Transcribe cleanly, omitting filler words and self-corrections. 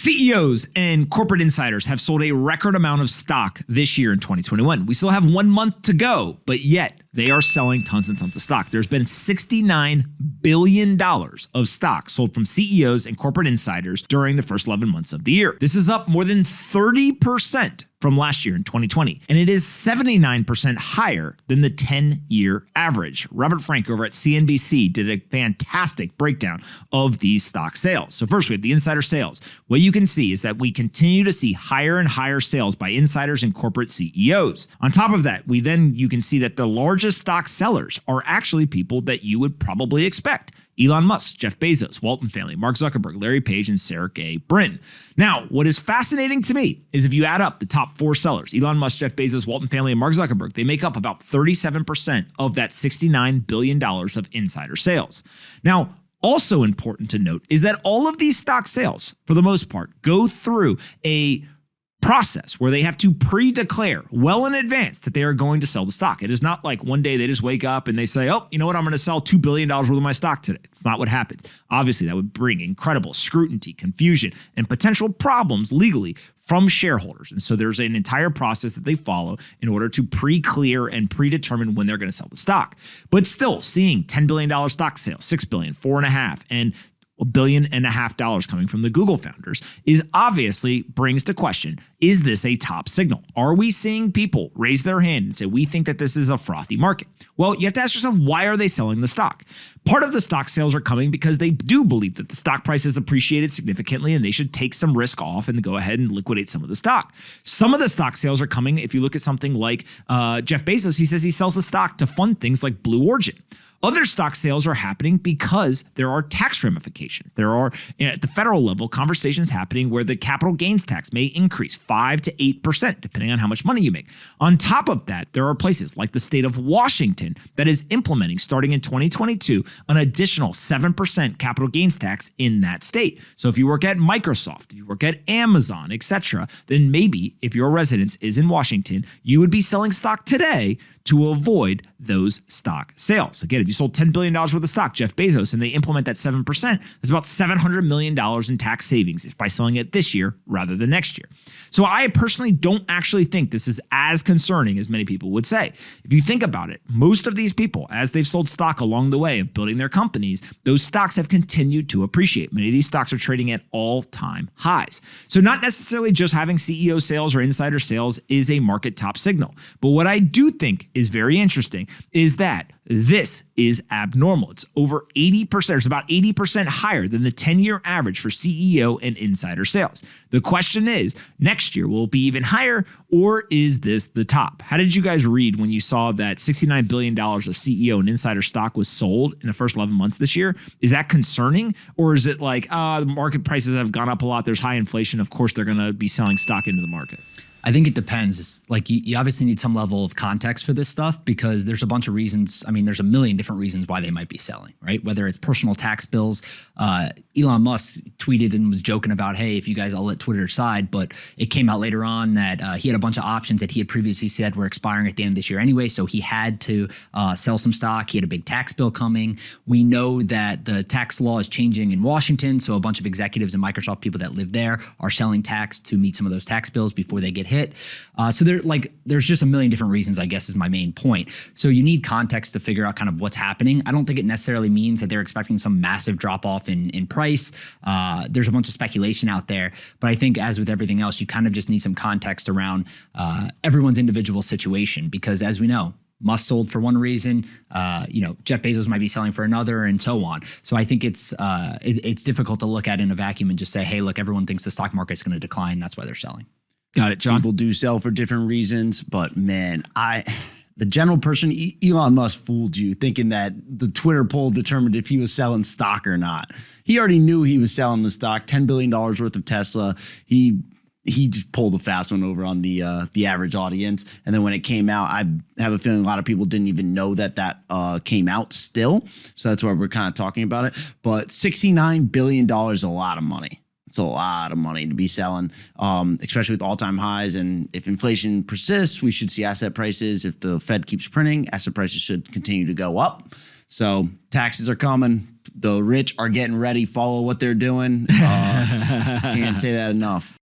CEOs and corporate insiders have sold a record amount of stock this year in 2021. We still have 1 month to go, but yet they are selling tons and tons of stock. There's been $69 billion of stock sold from CEOs and corporate insiders during the first 11 months of the year. This is up more than 30% from last year in 2020, and it is 79% higher than the 10-year average. Robert Frank over at CNBC did a fantastic breakdown of these stock sales. So first, we have the insider sales. What you can see is that we continue to see higher and higher sales by insiders and corporate CEOs. On top of that, you can see that the largest stock sellers are actually people that you would probably expect. Elon Musk, Jeff Bezos, Walton family, Mark Zuckerberg, Larry Page, and Sergey Brin. Now, what is fascinating to me is if you add up the top 4 sellers, Elon Musk, Jeff Bezos, Walton family, and Mark Zuckerberg, they make up about 37% of that $69 billion of insider sales. Now, also important to note is that all of these stock sales, for the most part, go through a process where they have to pre-declare well in advance that they are going to sell the stock. It is not like one day they just wake up and they say, oh, you know what, I'm going to sell $2 billion worth of my stock today. It's not what happens. Obviously, that would bring incredible scrutiny, confusion, and potential problems legally from shareholders. And so there's an entire process that they follow in order to pre-clear and predetermine when they're going to sell the stock. But still, seeing $10 billion stock sales, $6 billion, $4.5 billion, and $1.5 billion coming from the Google founders is obviously brings to question, is this a top signal? Are we seeing people raise their hand and say, we think that this is a frothy market? Well, you have to ask yourself, why are they selling the stock? Part of the stock sales are coming because they do believe that the stock price has appreciated significantly and they should take some risk off and go ahead and liquidate some of the stock. Some of the stock sales are coming, if you look at something like Jeff Bezos, he says he sells the stock to fund things like Blue Origin. Other stock sales are happening because there are tax ramifications. There are, at the federal level, conversations happening where the capital gains tax may increase 5 to 8%, depending on how much money you make. On top of that, there are places like the state of Washington that is implementing, starting in 2022, an additional 7% capital gains tax in that state. So if you work at Microsoft, if you work at Amazon, etc., then maybe if your residence is in Washington, you would be selling stock today to avoid those stock sales. Again, if you sold $10 billion worth of stock, Jeff Bezos, and they implement that 7%, that's about $700 million in tax savings by selling it this year rather than next year. So I personally don't actually think this is as concerning as many people would say. If you think about it, most of these people, as they've sold stock along the way of building their companies, those stocks have continued to appreciate. Many of these stocks are trading at all-time highs. So not necessarily just having CEO sales or insider sales is a market top signal. But what I do think is very interesting is that this is abnormal. It's over 80%. It's about 80% higher than the 10-year average for CEO and insider sales. The question is, next year, will it be even higher, or is this the top? How did you guys read when you saw that $69 billion of CEO and insider stock was sold in the first 11 months this year? Is that concerning, or is it like, the market prices have gone up a lot, there's high inflation, of course they're going to be selling stock into the market? I think it depends. It's like you obviously need some level of context for this stuff because there's a bunch of reasons. I mean, there's a million different reasons why they might be selling, right? Whether it's personal tax bills. Elon Musk tweeted and was joking about, hey, if you guys all let Twitter aside, but it came out later on that he had a bunch of options that he had previously said were expiring at the end of this year anyway, so he had to sell some stock. He had a big tax bill coming. We know that the tax law is changing in Washington, so a bunch of executives and Microsoft people that live there are selling tax to meet some of those tax bills before they get hit. So there's just a million different reasons, I guess, is my main point. So you need context to figure out kind of what's happening. I don't think it necessarily means that they're expecting some massive drop off in price. There's a bunch of speculation out there, but I think as with everything else, you kind of just need some context around everyone's individual situation, because as we know, Musk sold for one reason, Jeff Bezos might be selling for another, and so on. So I think it's difficult to look at in a vacuum and just say, hey, look, everyone thinks the stock market's going to decline. That's why they're selling. Got it, John. People do sell for different reasons, but man, the general person, Elon Musk fooled you thinking that the Twitter poll determined if he was selling stock or not. He already knew he was selling the stock, $10 billion worth of Tesla. He just pulled a fast one over on the average audience. And then when it came out, I have a feeling a lot of people didn't even know that came out still. So that's why we're kind of talking about it. But $69 billion is a lot of money. It's a lot of money to be selling, especially with all-time highs. And if inflation persists, we should see asset prices. If the Fed keeps printing, asset prices should continue to go up. So taxes are coming. The rich are getting ready. Follow what they're doing. Can't say that enough.